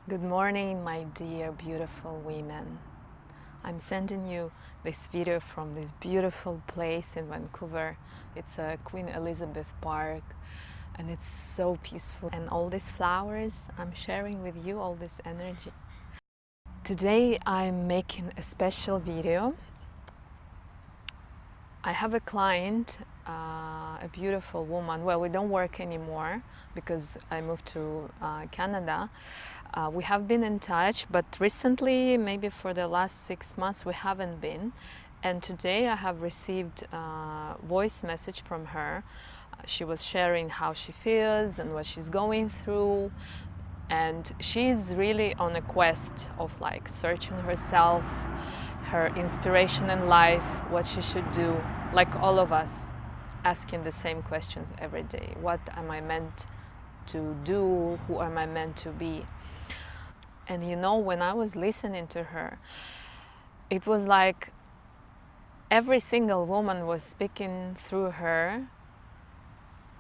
Good morning, my dear beautiful women. I'm sending you this video from this beautiful place in Vancouver. It's a Queen Elizabeth Park and it's so peaceful. And all these flowers, I'm sharing with you all this energy. Today I'm making a special video. I have a client, a beautiful woman. Well, we don't work anymore because I moved to Canada. We have been in touch, but recently, maybe for the last 6 months, we haven't been. And today I have received a voice message from her. She was sharing how she feels and what she's going through. And she's really on a quest of like searching herself, her inspiration in life, what she should do, like all of us, asking the same questions every day. What am I meant to do? Who am I meant to be? And you know, when I was listening to her, it was like every single woman was speaking through her.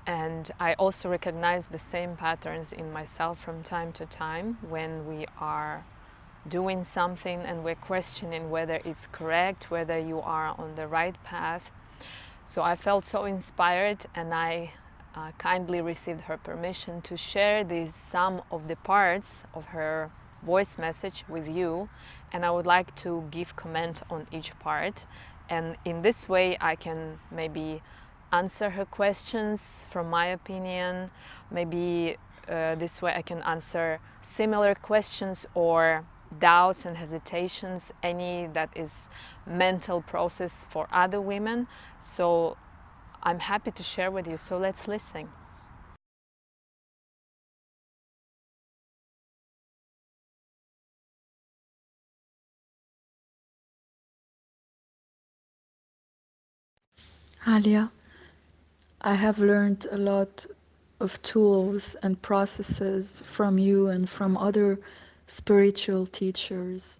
And I also recognize the same patterns in myself from time to time when we are doing something and we're questioning whether it's correct, whether you are on the right path. So I felt so inspired, and I kindly received her permission to share some of the parts of her voice message with you, and I would like to give comment on each part, and in this way I can maybe answer her questions from my opinion. Maybe this way I can answer similar questions or doubts and hesitations, any that is mental process for other women. So I'm happy to share with you, so let's listen. Aliya, I have learned a lot of tools and processes from you and from other spiritual teachers.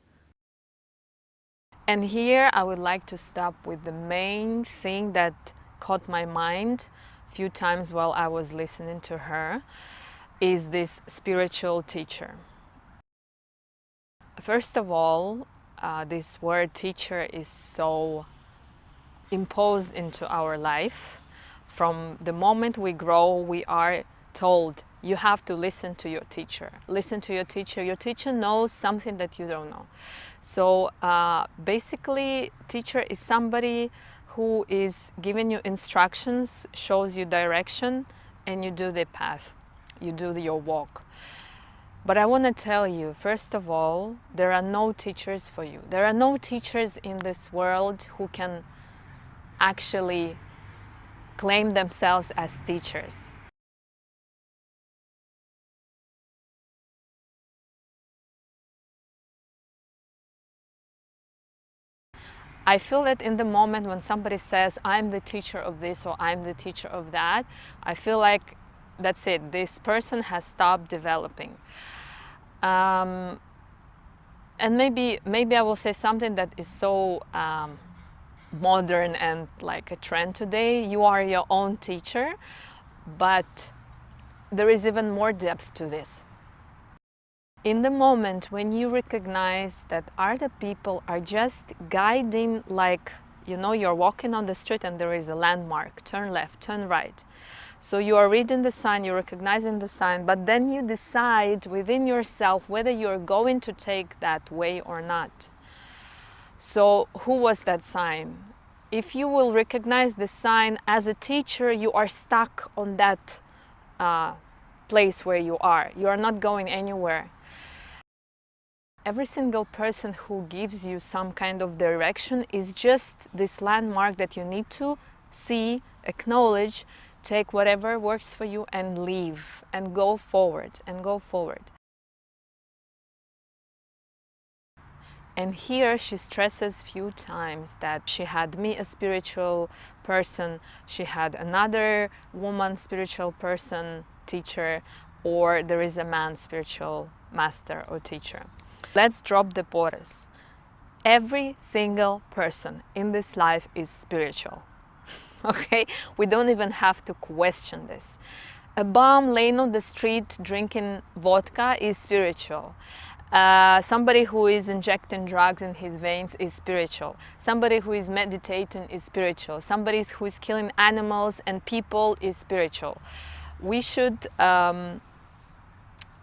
And here I would like to stop with the main thing that caught my mind a few times while I was listening to her, is this spiritual teacher. First of all, this word teacher is so imposed into our life. From the moment we grow, we are told you have to listen to your teacher. Listen to your teacher. Your teacher knows something that you don't know. So basically, teacher is somebody who is giving you instructions, shows you direction, and you do the path. You do your walk. But I want to tell you, first of all, there are no teachers for you. There are no teachers in this world who can actually claim themselves as teachers. I feel that in the moment when somebody says, I'm the teacher of this or I'm the teacher of that, I feel like that's it. This person has stopped developing. And maybe I will say something that is so modern and like a trend today. You are your own teacher, but there is even more depth to this. In the moment when you recognize that other people are just guiding, like, you know, you're walking on the street and there is a landmark, turn left, turn right. So you are reading the sign, you're recognizing the sign, but then you decide within yourself whether you're going to take that way or not. So who was that sign? If you will recognize the sign as a teacher, you are stuck on that place where you are. You are not going anywhere. Every single person who gives you some kind of direction is just this landmark that you need to see, acknowledge, take whatever works for you and leave and go forward and go forward. And here she stresses few times that she had me, a spiritual person, she had another woman, spiritual person, teacher, or there is a man, spiritual master or teacher. Let's drop the borders. Every single person in this life is spiritual. Okay? We don't even have to question this. A bum laying on the street drinking vodka is spiritual. Somebody who is injecting drugs in his veins is spiritual. Somebody who is meditating is spiritual. Somebody who is killing animals and people is spiritual. We should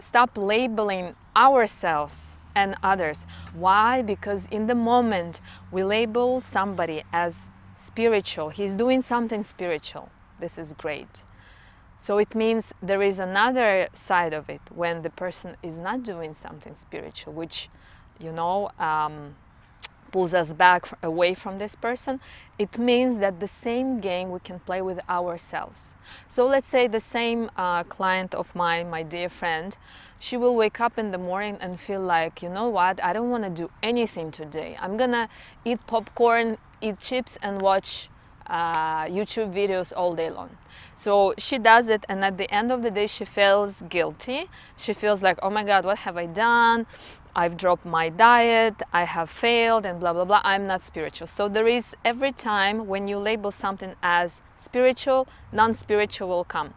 stop labeling ourselves and others. Why? Because in the moment we label somebody as spiritual, he's doing something spiritual. This is great. So it means there is another side of it when the person is not doing something spiritual, which, you know, pulls us back away from this person. It means that the same game we can play with ourselves. So let's say the same client of mine, my dear friend, she will wake up in the morning and feel like, you know what, I don't want to do anything today. I'm gonna eat popcorn, eat chips, and watch YouTube videos all day long. So she does it, and at the end of the day she feels guilty. She feels like, oh my god, what have I done? I've dropped my diet, I have failed, and blah blah blah, I'm not spiritual. So there is, every time when you label something as spiritual, non-spiritual will come.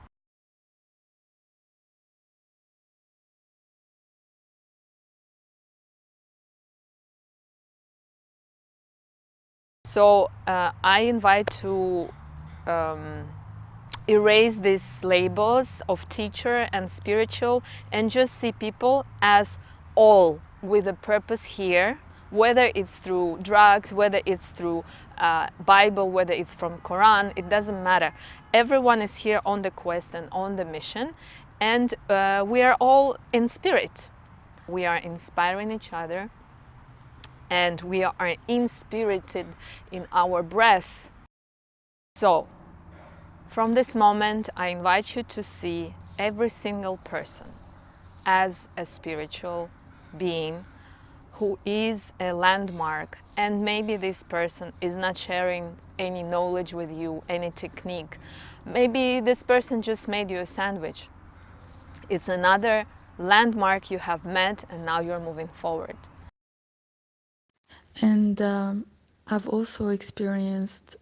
So I invite to erase these labels of teacher and spiritual and just see people as all with a purpose here, whether it's through drugs, whether it's through Bible, whether it's from Quran, it doesn't matter. Everyone is here on the quest and on the mission, and we are all in spirit. We are inspiring each other, and we are inspirited in our breath. So from this moment, I invite you to see every single person as a spiritual being who is a landmark, and maybe this person is not sharing any knowledge with you, any technique. Maybe this person just made you a sandwich. It's another landmark you have met, and now you're moving forward. And I've also experienced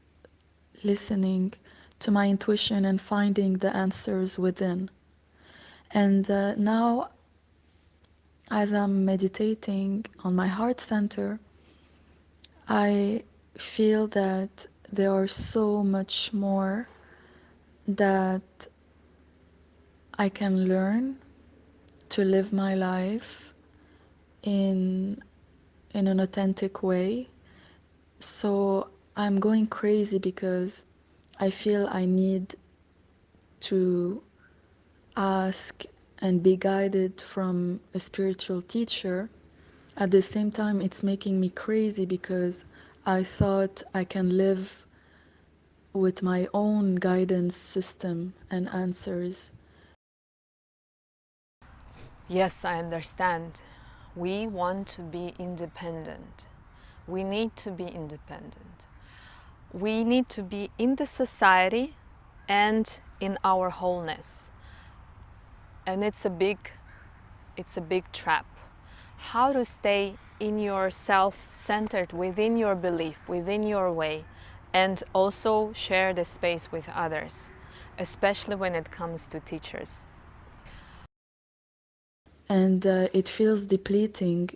listening to my intuition and finding the answers within. And now, as I'm meditating on my heart center, I feel that there are so much more that I can learn to live my life in an authentic way. So I'm going crazy because I feel I need to ask and be guided from a spiritual teacher. At the same time, it's making me crazy because I thought I can live with my own guidance system and answers. Yes, I understand. We want to be independent. We need to be independent. We need to be in the society and in our wholeness. And it's a big trap. How to stay in yourself centered, within your belief, within your way, and also share the space with others, especially when it comes to teachers. And it feels depleting.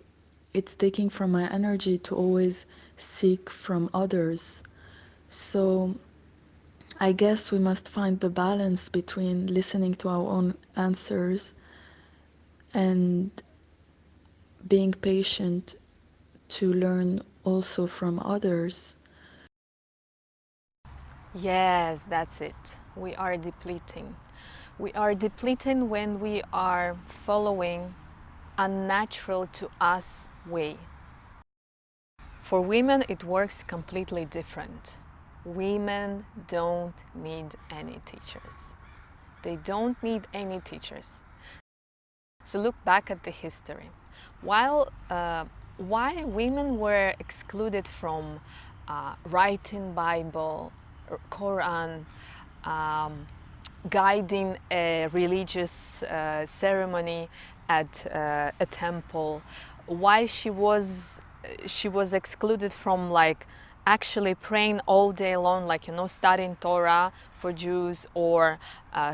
It's taking from my energy to always seek from others. So I guess we must find the balance between listening to our own answers and being patient to learn also from others. Yes, that's it. We are depleting. We are depleting when we are following unnatural to us way. For women, it works completely different. Women don't need any teachers. They don't need any teachers. So look back at the history. Why women were excluded from writing Bible, Quran, guiding a religious ceremony at a temple, why she was excluded from like actually praying all day long, like, studying Torah for Jews or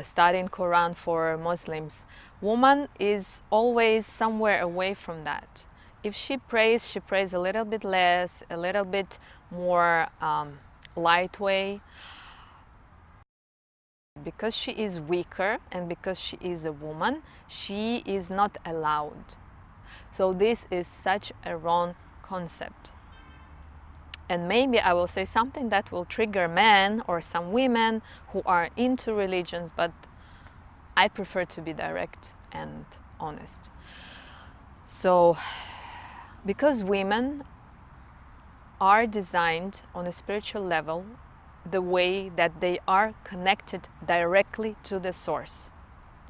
studying Quran for Muslims. Woman is always somewhere away from that. If she prays a little bit less, a little bit more light way, because she is weaker and because she is a woman, she is not allowed. So this is such a wrong concept. And maybe I will say something that will trigger men or some women who are into religions, but I prefer to be direct and honest. So, because women are designed on a spiritual level the way that they are connected directly to the source,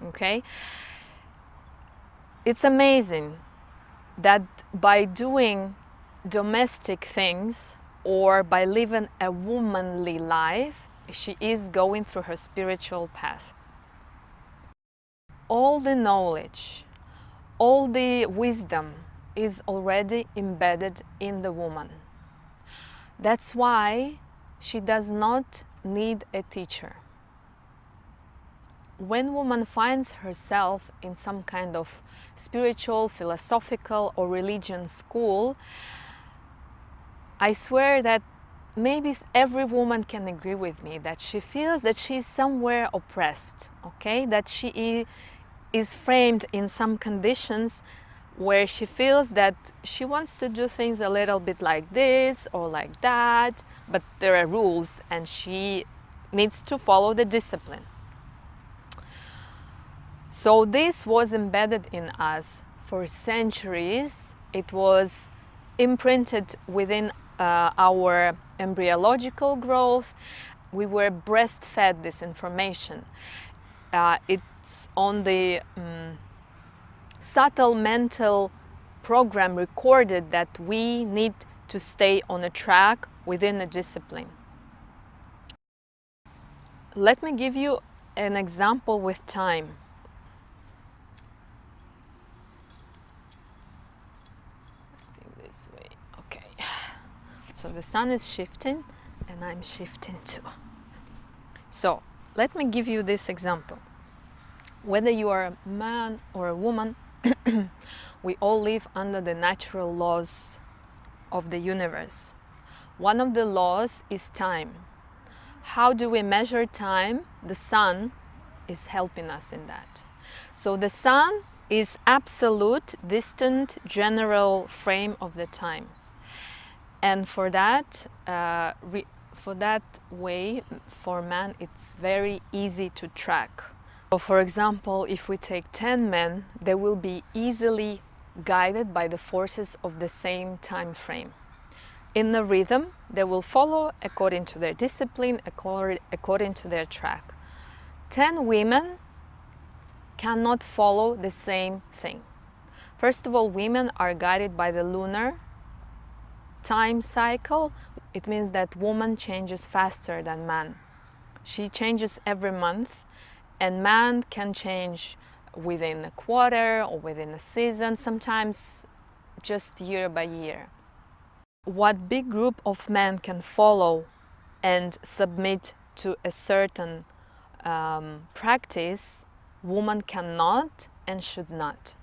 okay? It's amazing that by doing domestic things or by living a womanly life, she is going through her spiritual path. All the knowledge, all the wisdom is already embedded in the woman. That's why she does not need a teacher. When woman finds herself in some kind of spiritual, philosophical or religion school, I swear that maybe every woman can agree with me that she feels that she is somewhere oppressed, okay? That she is framed in some conditions where she feels that she wants to do things a little bit like this or like that, but there are rules and she needs to follow the discipline. So this was embedded in us for centuries. It was imprinted within our embryological growth. We were breastfed this information. It's on the subtle mental program recorded that we need to stay on a track within a discipline. Let me give you an example with time. I think this way. Okay. So the sun is shifting and I'm shifting too. So let me give you this example. Whether you are a man or a woman, we all live under the natural laws of the universe. One of the laws is time. How do we measure time? The sun is helping us in that. So the sun is absolute, distant, general frame of the time. And for that way, for man, it's very easy to track. So for example, if we take 10 men, they will be easily guided by the forces of the same time frame. In the rhythm, they will follow according to their discipline, according to their track. 10 women cannot follow the same thing. First of all, women are guided by the lunar time cycle. It means that woman changes faster than man. She changes every month, and man can change within a quarter or within a season, sometimes just year by year. What big group of men can follow and submit to a certain practice, woman cannot and should not.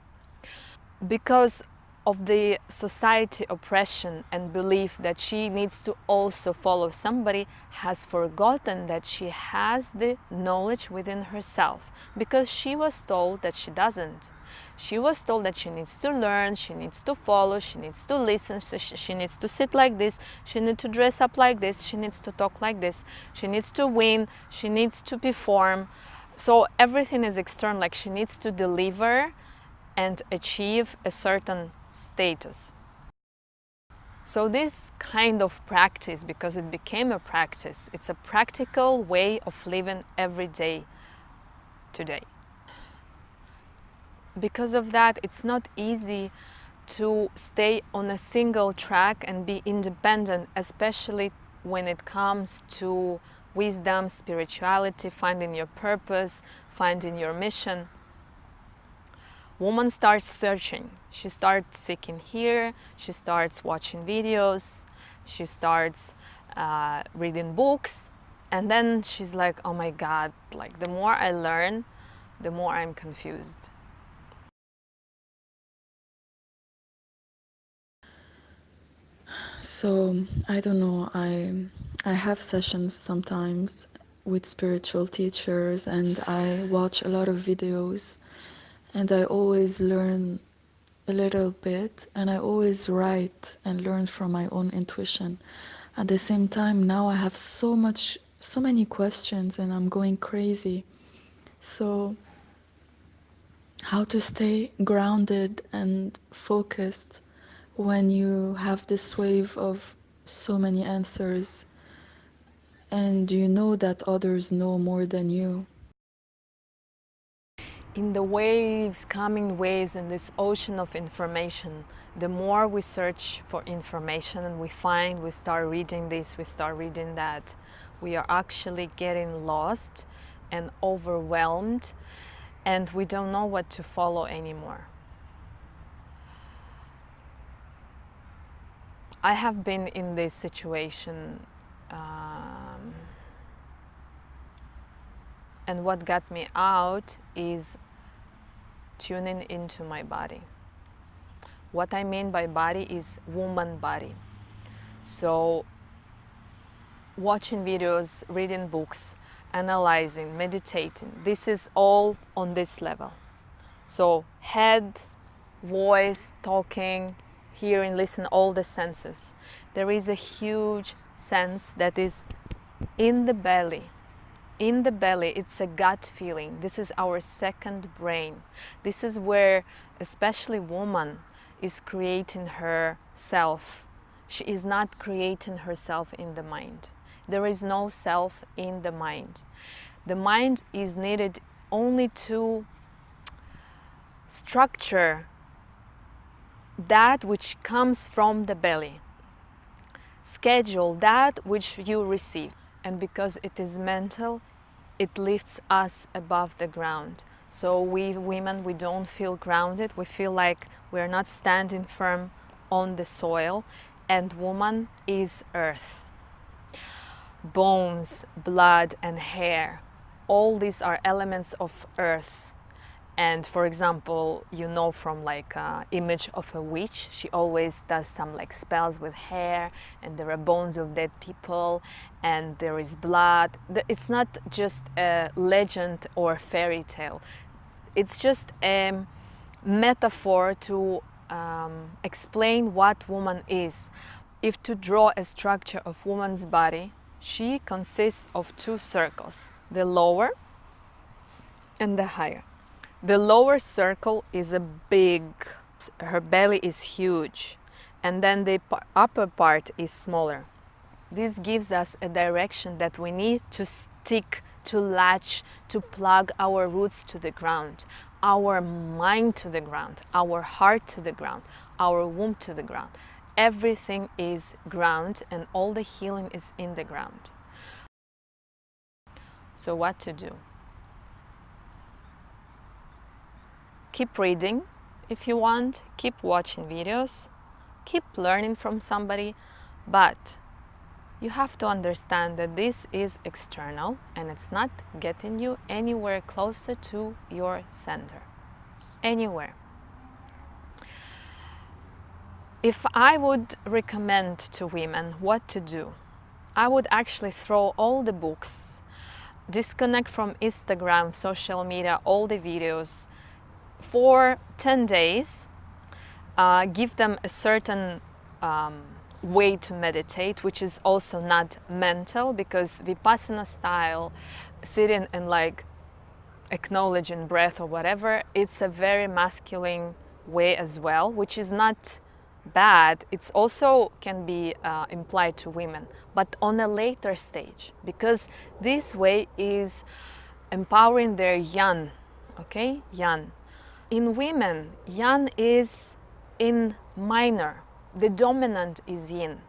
Because of the society oppression and belief that she needs to also follow somebody, has forgotten that she has the knowledge within herself, because she was told that she doesn't. She was told that she needs to learn, she needs to follow, she needs to listen, she needs to sit like this, she needs to dress up like this, she needs to talk like this, she needs to win, she needs to perform. So everything is external, like she needs to deliver and achieve a certain status. So this kind of practice, because it became a practice, it's a practical way of living every day today. Because of that, it's not easy to stay on a single track and be independent, especially when it comes to wisdom, spirituality, finding your purpose, finding your mission. Woman starts searching. She starts seeking here, she starts watching videos, she starts reading books. And then she's like, oh my God, like the more I learn, the more I'm confused. So I don't know. I have sessions sometimes with spiritual teachers, and I watch a lot of videos, and I always learn a little bit, and I always write and learn from my own intuition. At the same time, now I have so many questions, and I'm going crazy. So how to stay grounded and focused when you have this wave of so many answers and you know that others know more than you. In the waves, coming waves, in this ocean of information, the more we search for information and we start reading this, we start reading that, we are actually getting lost and overwhelmed, and we don't know what to follow anymore. I have been in this situation, and what got me out is tuning into my body. What I mean by body is woman body. So watching videos, reading books, analyzing, meditating, this is all on this level. So head, voice, talking, hearing, listen, all the senses. There is a huge sense that is in the belly. In the belly, it's a gut feeling. This is our second brain. This is where, especially woman, is creating herself. She is not creating herself in the mind. There is no self in the mind. The mind is needed only to structure that which comes from the belly, schedule that which you receive. And because it is mental, it lifts us above the ground. So we women, we don't feel grounded. We feel like we're not standing firm on the soil. And woman is earth. Bones, blood, and hair, all these are elements of earth. And for example, you know, from like image of a witch, she always does some like spells with hair, and there are bones of dead people, and there is blood. It's not just a legend or fairy tale. It's just a metaphor to explain what woman is. If to draw a structure of woman's body, she consists of two circles, the lower and the higher. The lower circle is a big, her belly is huge, and then the upper part is smaller. This gives us a direction that we need to stick, to latch, to plug our roots to the ground, our mind to the ground, our heart to the ground, our womb to the ground. Everything is ground, and all the healing is in the ground. So what to do? Keep reading if you want, keep watching videos, keep learning from somebody, but you have to understand that this is external and it's not getting you anywhere closer to your center. Anywhere. If I would recommend to women what to do, I would actually throw all the books, disconnect from Instagram, social media, all the videos, for 10 days, give them a certain way to meditate, which is also not mental, because Vipassana style, sitting and like acknowledging breath or whatever, it's a very masculine way as well, which is not bad. It's also can be implied to women, but on a later stage, because this way is empowering their yan, okay, yan. In women, yang is in minor, the dominant is yin.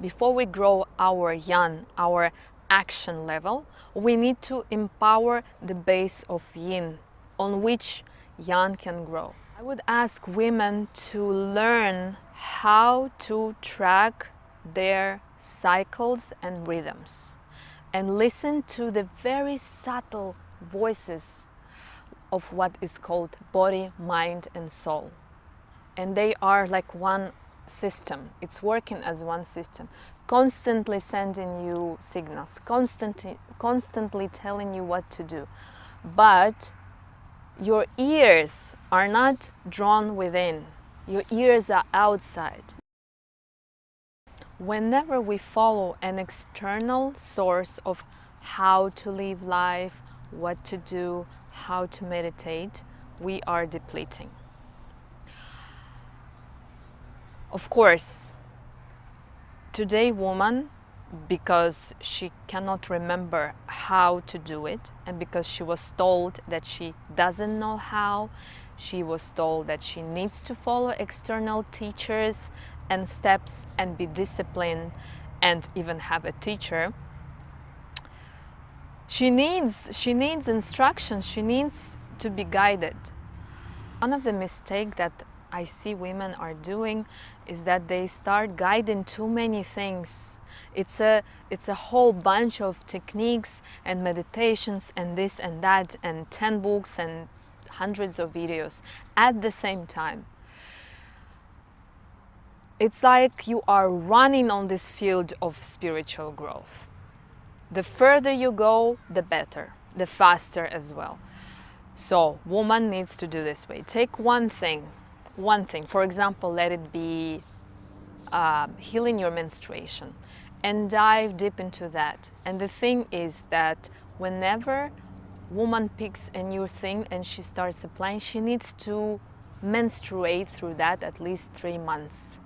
Before we grow our yang, our action level, we need to empower the base of yin on which yang can grow. I would ask women to learn how to track their cycles and rhythms, and listen to the very subtle voices of what is called body, mind, and soul. And they are like one system. It's working as one system, constantly sending you signals, constantly telling you what to do. But your ears are not drawn within. Your ears are outside. Whenever we follow an external source of how to live life, what to do, how to meditate, we are depleting. Of course, today woman, because she cannot remember how to do it, and because she was told that she doesn't know how, she was told that she needs to follow external teachers and steps and be disciplined and even have a teacher. She needs instructions, she needs to be guided. One of the mistakes that I see women are doing is that they start guiding too many things. It's a whole bunch of techniques and meditations and this and that and 10 books and hundreds of videos at the same time. It's like you are running on this field of spiritual growth. The further you go, the better, the faster as well. So, woman needs to do this way. Take one thing. For example, let it be healing your menstruation, and dive deep into that. And the thing is that whenever woman picks a new thing and she starts applying, she needs to menstruate through that at least 3 months.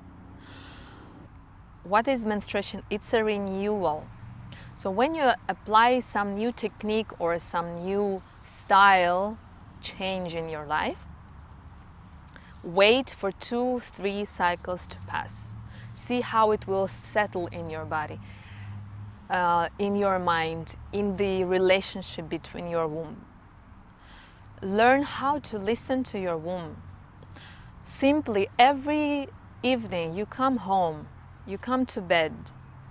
What is menstruation? It's a renewal. So when you apply some new technique or some new style change in your life, wait for 2-3 cycles to pass. See how it will settle in your body, in your mind, in the relationship between your womb. Learn how to listen to your womb. Simply every evening you come home, you come to bed,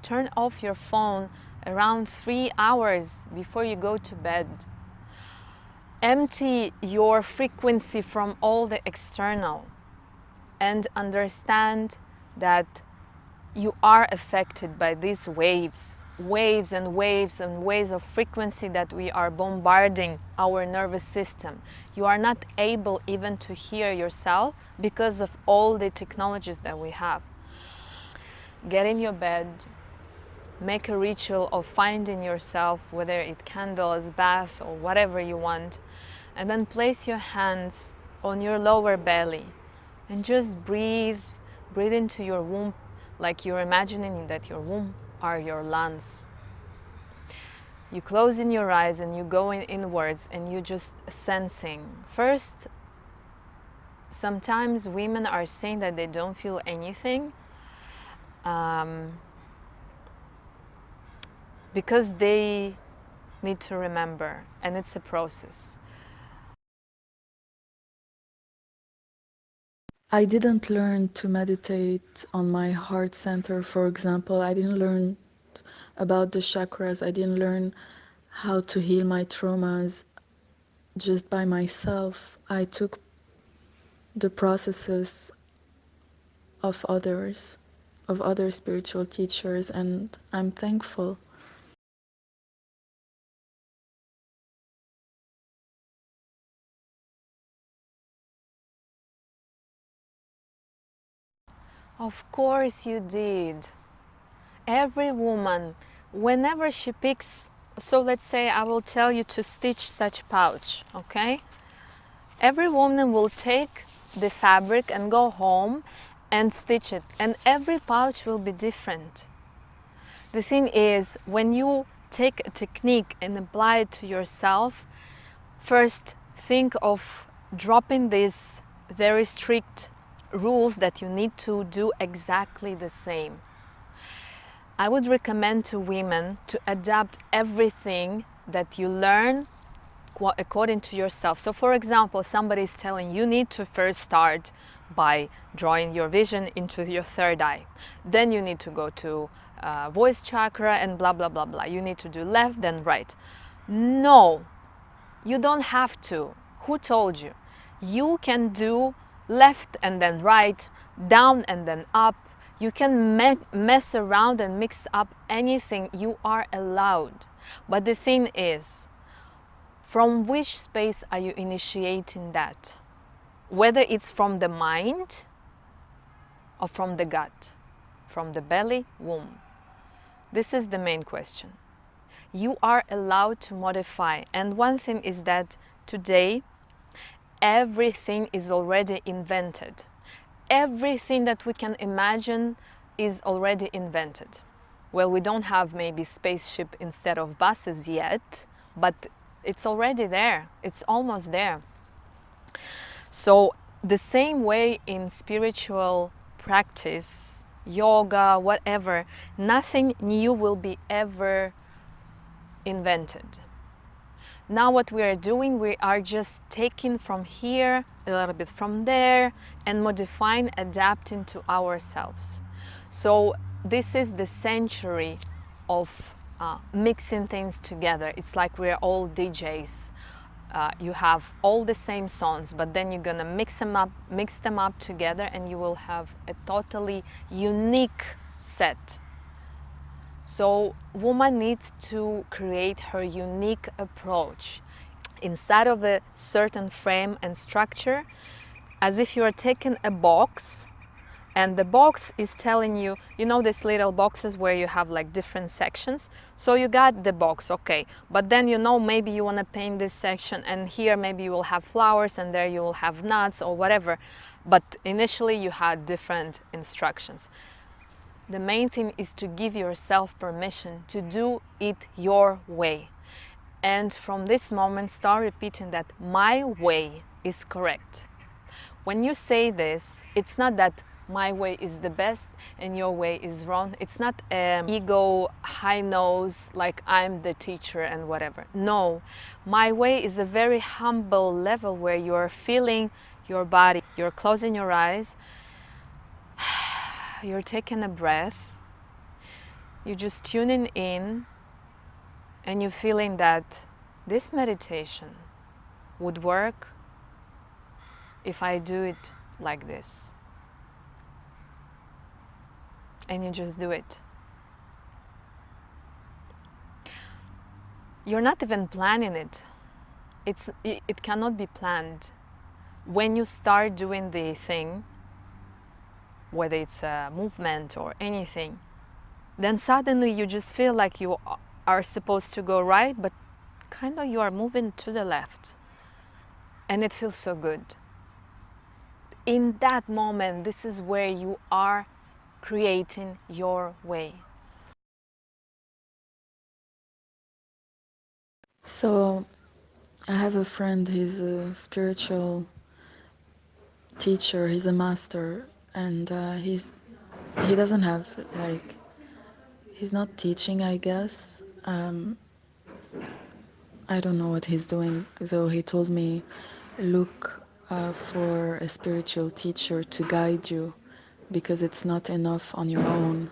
turn off your phone around 3 hours before you go to bed. Empty your frequency from all the external and understand that you are affected by these waves and waves and waves of frequency that we are bombarding our nervous system. You are not able even to hear yourself because of all the technologies that we have. Get in your bed, make a ritual of finding yourself, whether it's candles, bath, or whatever you want, and then place your hands on your lower belly and just breathe into your womb, like you're imagining that your womb are your lungs. You close in your eyes and you go inwards and you just sensing. First, sometimes women are saying that they don't feel anything because they need to remember, and it's a process. I didn't learn to meditate on my heart center, for example. I didn't learn about the chakras. I didn't learn how to heal my traumas just by myself. I took the processes of others, of other spiritual teachers, and I'm thankful. Of course you did. Every woman, whenever she picks, so let's say I will tell you to stitch such pouch, okay? Every woman will take the fabric and go home and stitch it, and every pouch will be different. The thing is, when you take a technique and apply it to yourself, first think of dropping these very strict rules that you need to do exactly the same. I would recommend to women to adapt everything that you learn according to yourself. So for example, somebody is telling you need to first start by drawing your vision into your third eye. Then you need to go to voice chakra and blah blah blah blah. You need to do left then right. No, you don't have to. Who told you? You can do left and then right, down and then up. You can mess around and mix up anything. You are allowed. But the thing is, from which space are you initiating that? Whether it's from the mind or from the gut, from the belly, womb. This is the main question. You are allowed to modify. And one thing is that today, everything is already invented. Everything that we can imagine is already invented. Well, we don't have maybe spaceship instead of buses yet, but it's already there. It's almost there. So the same way in spiritual practice, yoga, whatever, nothing new will be ever invented. Now what we are doing, we are just taking from here, a little bit from there, and modifying, adapting to ourselves. So this is the century of mixing things together. It's like we're all DJs. You have all the same songs, but then you're gonna mix them up together, and you will have a totally unique set. So woman needs to create her unique approach inside of a certain frame and structure, as if you are taking a box, and the box is telling you, you know, these little boxes where you have like different sections. So you got the box, okay, but then you know, maybe you want to paint this section, and here maybe you will have flowers, and there you will have nuts or whatever, but initially you had different instructions. The main thing is to give yourself permission to do it your way. And from this moment, start repeating that my way is correct. When you say this, it's not that my way is the best and your way is wrong. It's not ego, high nose, like I'm the teacher and whatever. No, my way is a very humble level where you're feeling your body. You're closing your eyes. You're taking a breath, you're just tuning in, and you're feeling that this meditation would work if I do it like this. And you just do it. You're not even planning it. It cannot be planned. When you start doing the thing, whether it's a movement or anything, then suddenly you just feel like you are supposed to go right, but kind of you are moving to the left. And it feels so good. In that moment, this is where you are creating your way. So I have a friend, he's a spiritual teacher, he's a master, and he doesn't have like, he's not teaching, I guess. I don't know what he's doing, though he told me look for a spiritual teacher to guide you, because it's not enough on your own.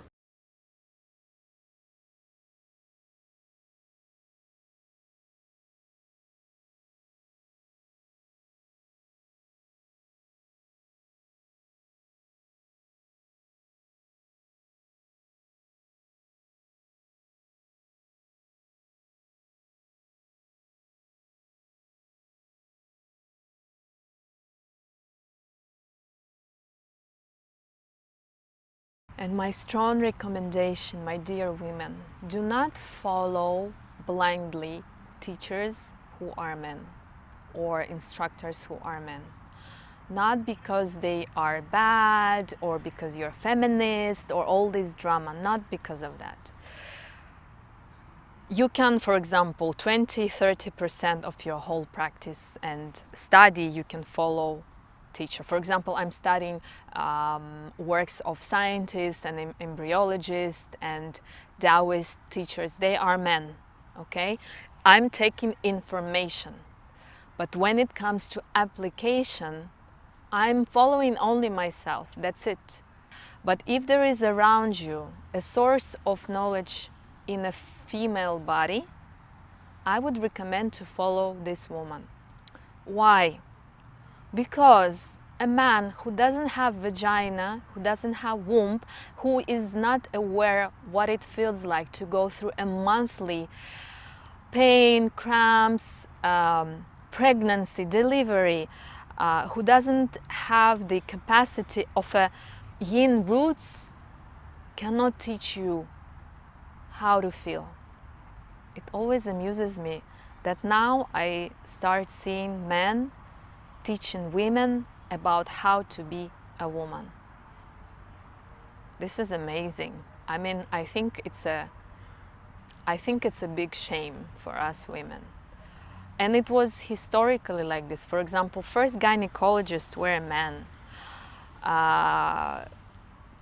And my strong recommendation, my dear women, do not follow blindly teachers who are men or instructors who are men. Not because they are bad or because you're feminist or all this drama, not because of that. You can, for example, 20-30% of your whole practice and study, you can follow teacher. For example, I'm studying works of scientists and embryologists and Taoist teachers. They are men, okay? I'm taking information. But when it comes to application, I'm following only myself. That's it. But if there is around you a source of knowledge in a female body, I would recommend to follow this woman. Why? Because a man who doesn't have vagina, who doesn't have womb, who is not aware what it feels like to go through a monthly pain, cramps, pregnancy, delivery, who doesn't have the capacity of a yin roots, cannot teach you how to feel. It always amuses me that now I start seeing men teaching women about how to be a woman. This is amazing. I mean, I think it's a big shame for us women. And it was historically like this. For example, first gynecologists were men.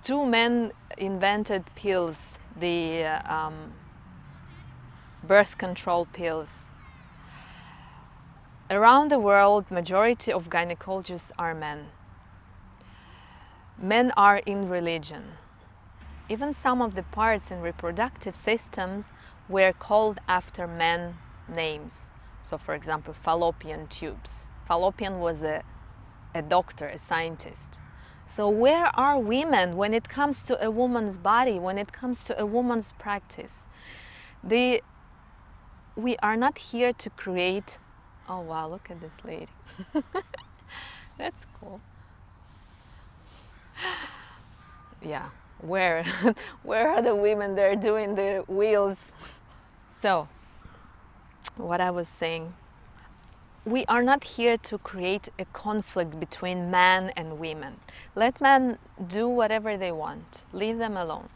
Two men invented pills, the birth control pills. Around the world, majority of gynecologists are men. Men are in religion. Even some of the parts in reproductive systems were called after men names. So for example, fallopian tubes. Fallopian was a doctor, a scientist. So where are women when it comes to a woman's body, when it comes to a woman's practice? We are not here to create, oh wow, look at this lady. That's cool. Yeah, where are the women there doing the wheels? So, what I was saying, we are not here to create a conflict between men and women. Let men do whatever they want. Leave them alone.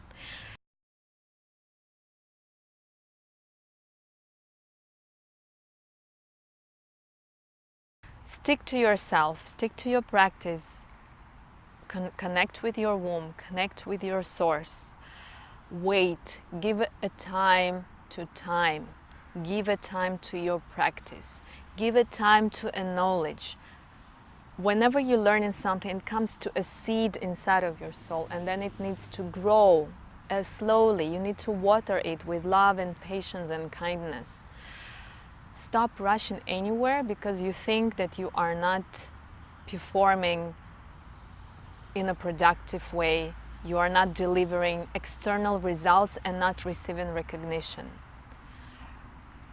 Stick to yourself, stick to your practice. Connect with your womb, connect with your source. Wait, give a time to time. Give a time to your practice. Give a time to a knowledge. Whenever you learn in something, it comes to a seed inside of your soul, and then it needs to grow slowly. You need to water it with love and patience and kindness. Stop rushing anywhere because you think that you are not performing in a productive way. You are not delivering external results and not receiving recognition.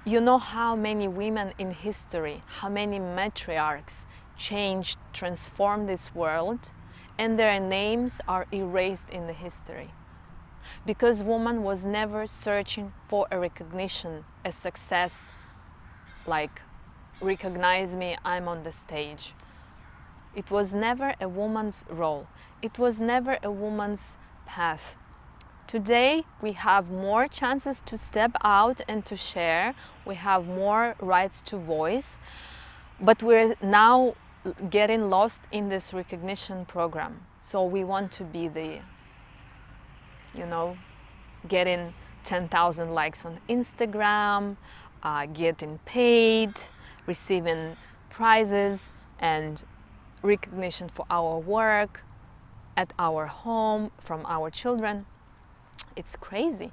You know how many women in history, how many matriarchs changed, transformed this world, and their names are erased in the history. Because woman was never searching for a recognition, a success, like, recognize me, I'm on the stage. It was never a woman's role. It was never a woman's path. Today, we have more chances to step out and to share. We have more rights to voice, but we're now getting lost in this recognition program. So we want to be the, getting 10,000 likes on Instagram, getting paid, receiving prizes and recognition for our work, at our home, from our children. It's crazy.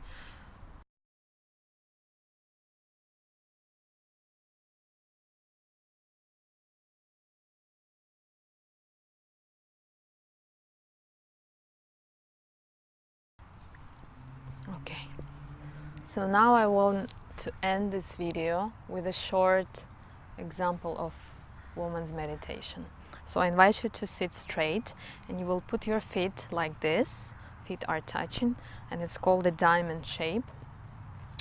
Okay, so now I want to end this video with a short example of woman's meditation. So I invite you to sit straight, and you will put your feet like this. Feet are touching, and it's called the diamond shape.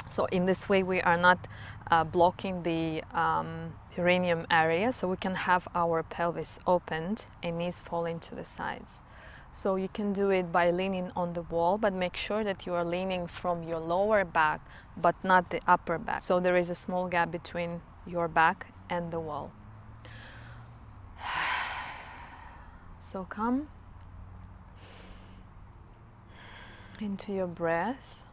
So in this way we are not blocking the perineum area, so we can have our pelvis opened and knees falling to the sides. So you can do it by leaning on the wall, but make sure that you are leaning from your lower back, but not the upper back. So there is a small gap between your back and the wall. So come into your breath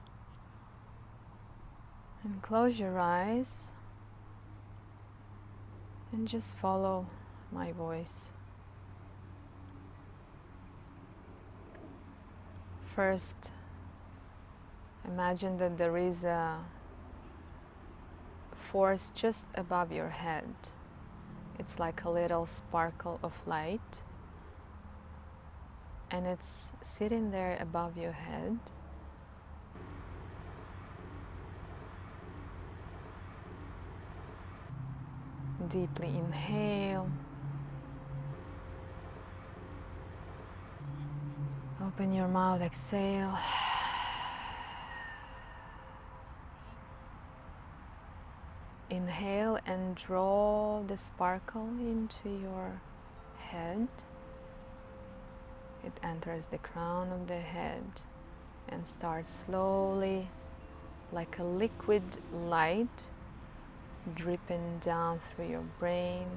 and close your eyes and just follow my voice. First, imagine that there is a force just above your head. It's like a little sparkle of light, and it's sitting there above your head. Deeply inhale. Open your mouth, exhale. Inhale and draw the sparkle into your head. It enters the crown of the head and starts slowly, like a liquid light, dripping down through your brain,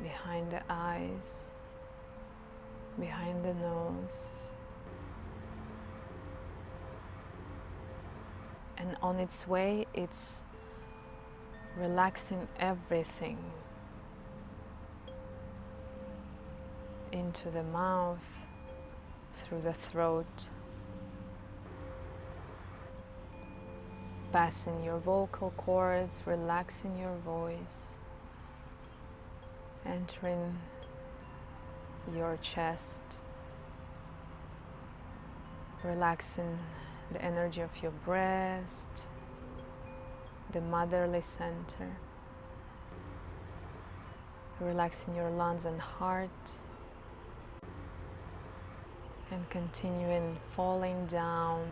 behind the eyes, behind the nose. And on its way, it's relaxing everything into the mouth, through the throat, passing your vocal cords, relaxing your voice, entering your chest, relaxing the energy of your breast, the motherly center, relaxing your lungs and heart, and continuing falling down,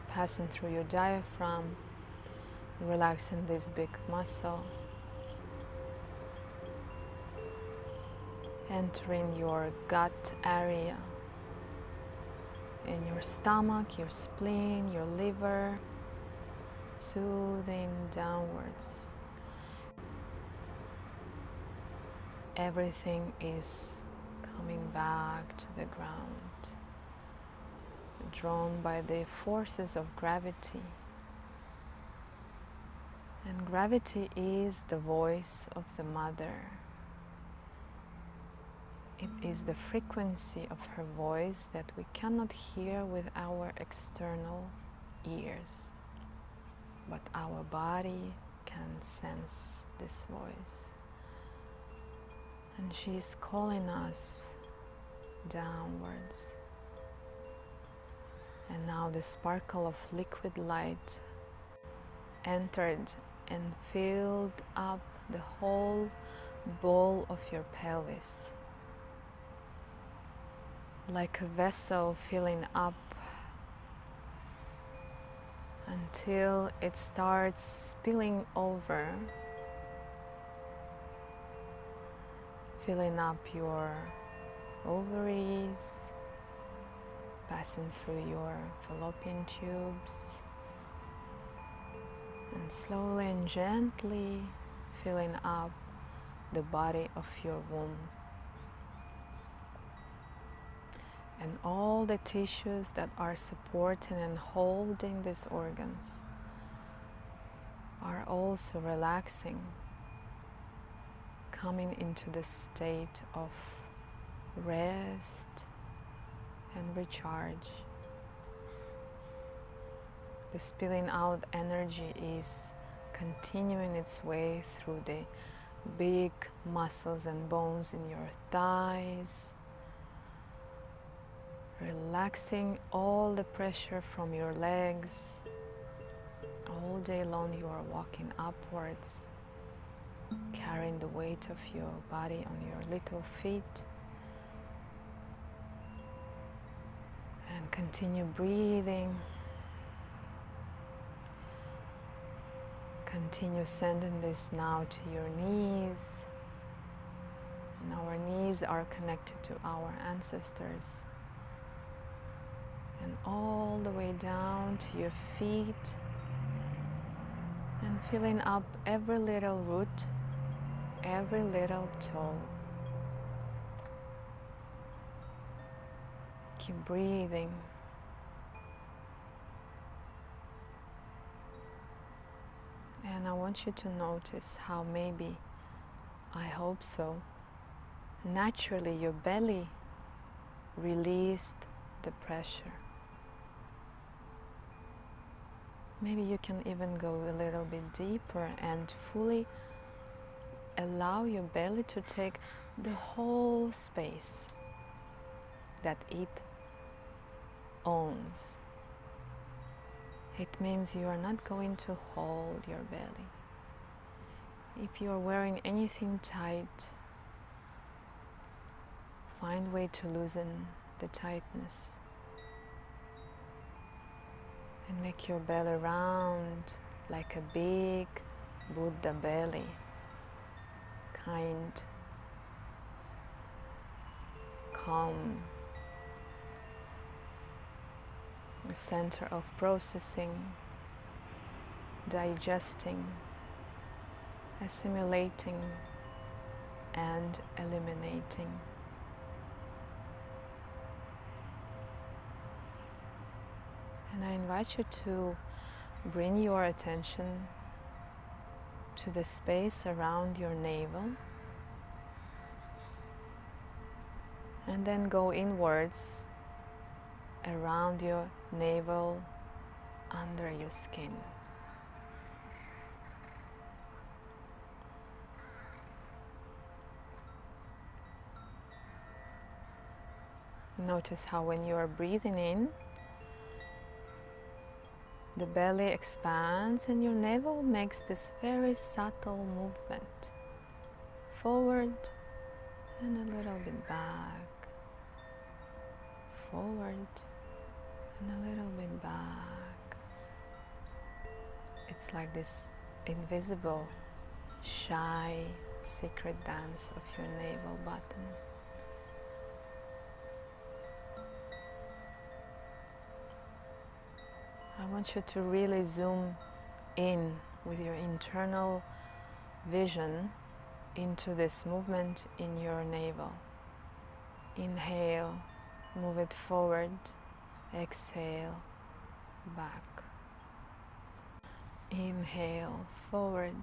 passing through your diaphragm, relaxing this big muscle, entering your gut area, in your stomach, your spleen, your liver, soothing downwards. Everything is coming back to the ground, drawn by the forces of gravity. And gravity is the voice of the mother. It is the frequency of her voice that we cannot hear with our external ears, but our body can sense this voice. And she is calling us downwards. And now the sparkle of liquid light entered and filled up the whole bowl of your pelvis, like a vessel filling up until it starts spilling over, filling up your ovaries, passing through your fallopian tubes, and slowly and gently filling up the body of your womb. And all the tissues that are supporting and holding these organs are also relaxing, coming into the state of rest and recharge. The spilling out energy is continuing its way through the big muscles and bones in your thighs, relaxing all the pressure from your legs. All day long you are walking upwards, carrying the weight of your body on your little feet. And continue breathing. Continue sending this now to your knees. And our knees are connected to our ancestors. And all the way down to your feet, and filling up every little root, every little toe. Keep breathing. And I want you to notice how maybe, I hope so, naturally your belly released the pressure. Maybe you can even go a little bit deeper and fully allow your belly to take the whole space that it owns. It means you are not going to hold your belly. If you are wearing anything tight, find a way to loosen the tightness and make your belly round like a big Buddha belly, kind, calm, a center of processing, digesting, assimilating, and eliminating. And I invite you to bring your attention to the space around your navel and then go inwards around your navel, under your skin. Notice how when you are breathing in, the belly expands and your navel makes this very subtle movement forward and a little bit back, forward and a little bit back. It's like this invisible, shy, secret dance of your navel button. I want you to really zoom in with your internal vision into this movement in your navel. Inhale, move it forward, exhale, back. Inhale, forward,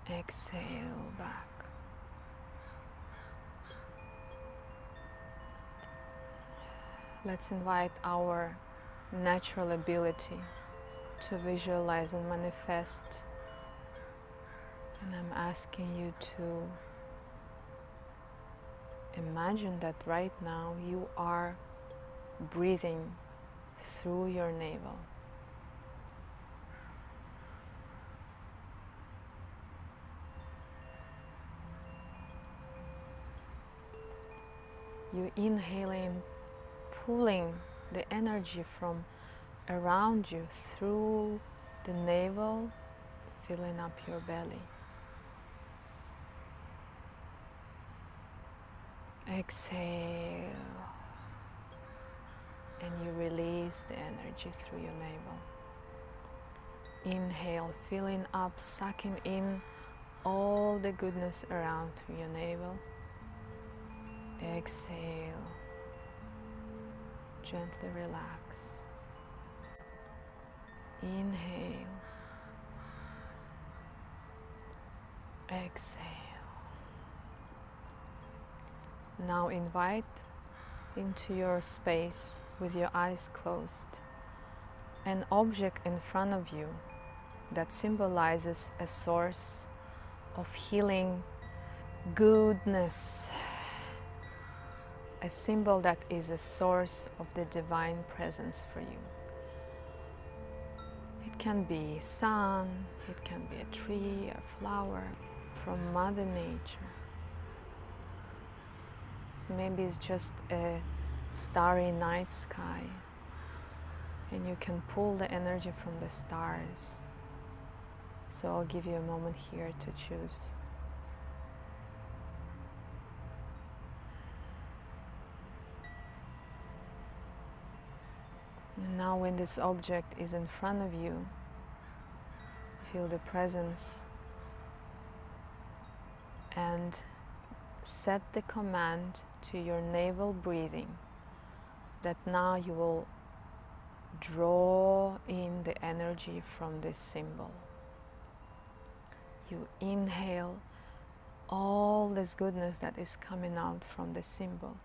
exhale, back. Let's invite our natural ability to visualize and manifest. And I'm asking you to imagine that right now you are breathing through your navel. You inhaling, pulling the energy from around you through the navel, filling up your belly. Exhale, and you release the energy through your navel. Inhale, filling up, sucking in all the goodness around through your navel. Exhale, gently relax. Inhale, exhale. Now invite into your space with your eyes closed an object in front of you that symbolizes a source of healing, goodness, a symbol that is a source of the divine presence for you. It can be sun, it can be a tree, a flower from Mother Nature. Maybe it's just a starry night sky and you can pull the energy from the stars. So I'll give you a moment here to choose. And now when this object is in front of you, feel the presence and set the command to your navel breathing that now you will draw in the energy from this symbol. You inhale all this goodness that is coming out from the symbol.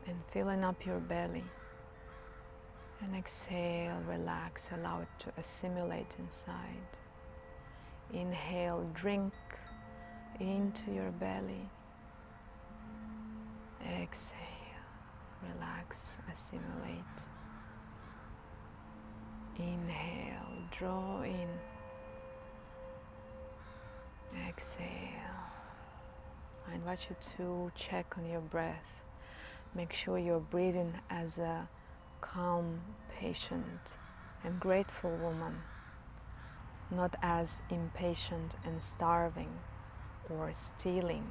and filling up your belly. And exhale, relax, allow it to assimilate inside. Inhale, drink into your belly. Exhale, relax, assimilate. Inhale, draw in. Exhale. I invite you to check on your breath. Make sure you're breathing as a calm, patient, and grateful woman, not as impatient and starving or stealing.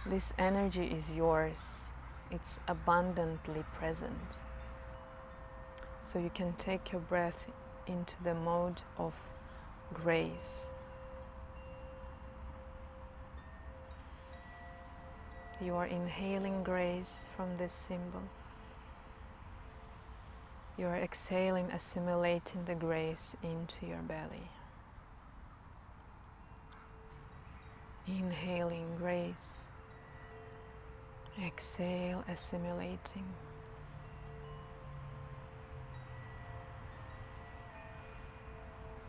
This energy is yours. It's abundantly present. So you can take your breath into the mode of grace. You are inhaling grace from this symbol. You are exhaling, assimilating the grace into your belly. Inhaling grace. Exhale, assimilating.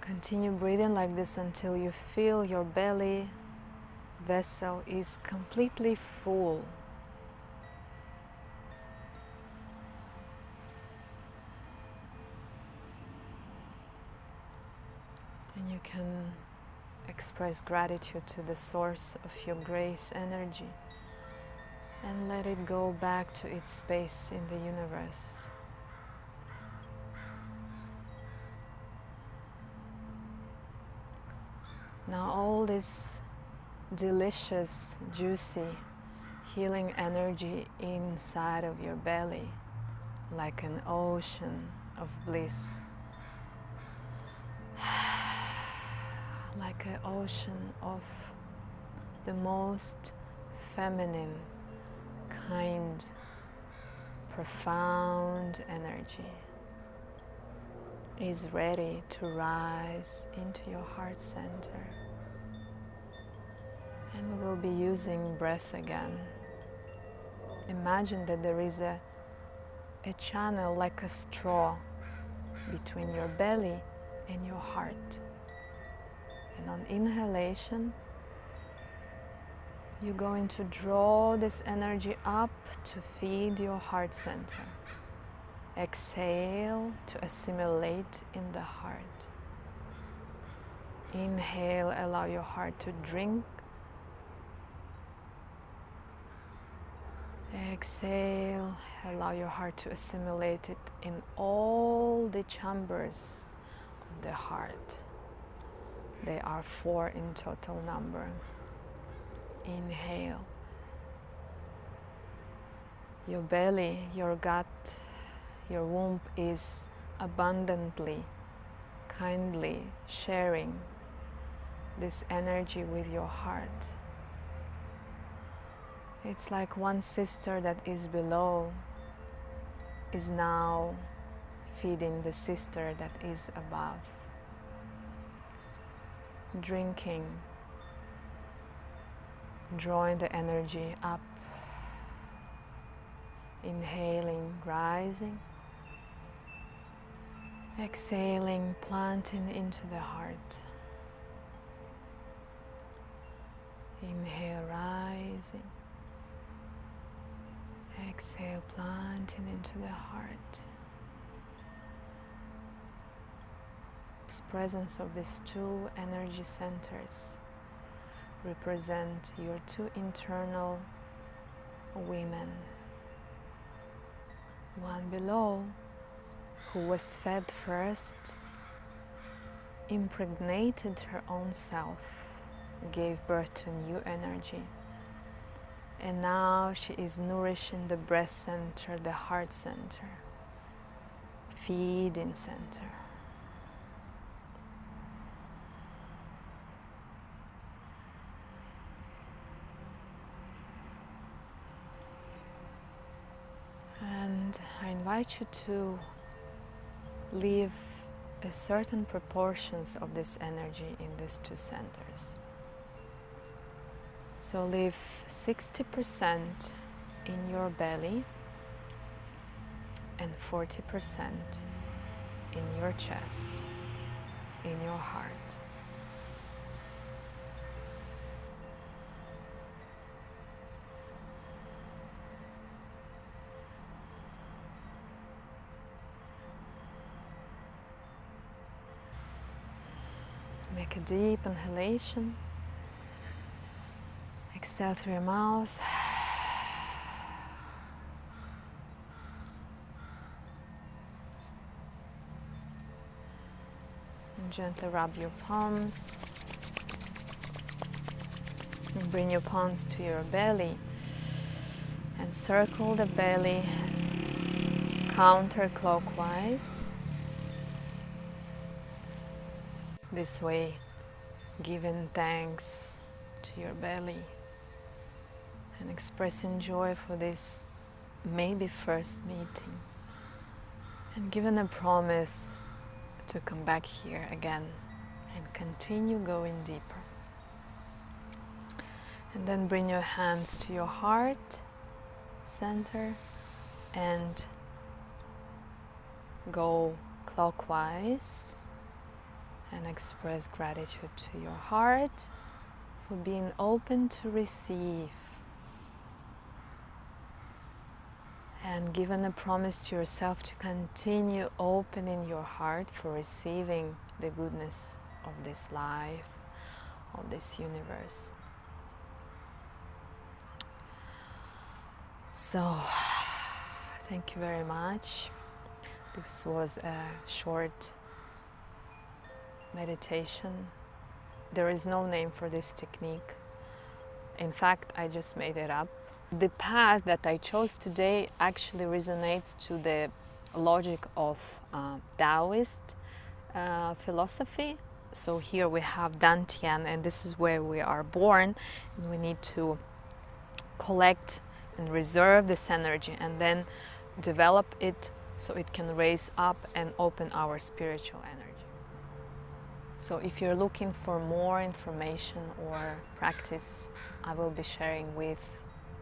Continue breathing like this until you feel your belly vessel is completely full. And you can express gratitude to the source of your grace energy and let it go back to its space in the universe. Now all this delicious, juicy, healing energy inside of your belly, like an ocean of bliss, like an ocean of the most feminine, kind, profound energy, is ready to rise into your heart center. And we will be using breath again. Imagine that there is a channel like a straw between your belly and your heart. And on inhalation, you're going to draw this energy up to feed your heart center. Exhale to assimilate in the heart. Inhale, allow your heart to drink. Exhale, allow your heart to assimilate it in all the chambers of the heart. They are 4 in total number. Inhale. Your belly, your gut, your womb is abundantly, kindly sharing this energy with your heart. It's like one sister that is below is now feeding the sister that is above. Drinking, drawing the energy up. Inhaling, rising. Exhaling, planting into the heart. Inhale, rising. Exhale, planting into the heart. This presence of these 2 energy centers represent your 2 internal women. One below, who was fed first, impregnated her own self, gave birth to new energy. And now she is nourishing the breast center, the heart center, feeding center. And I invite you to leave a certain proportions of this energy in these 2 centers. So leave 60% in your belly and 40% in your chest, in your heart. Make a deep inhalation. Exhale through your mouth. And gently rub your palms. And bring your palms to your belly. And circle the belly counterclockwise. This way, giving thanks to your belly and expressing joy for this maybe first meeting, and giving a promise to come back here again and continue going deeper. And then bring your hands to your heart center and go clockwise and express gratitude to your heart for being open to receive, and given a promise to yourself to continue opening your heart for receiving the goodness of this life, of this universe. So, thank you very much. This was a short meditation. There is no name for this technique. In fact, I just made it up. The path that I chose today actually resonates to the logic of Taoist philosophy. So here we have Dantian, and this is where we are born, and we need to collect and reserve this energy and then develop it so it can raise up and open our spiritual energy. So if you're looking for more information or practice, I will be sharing with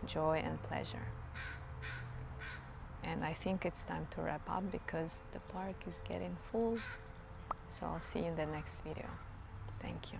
joy and pleasure. And I think it's time to wrap up because the park is getting full. So I'll see you in the next video. Thank you.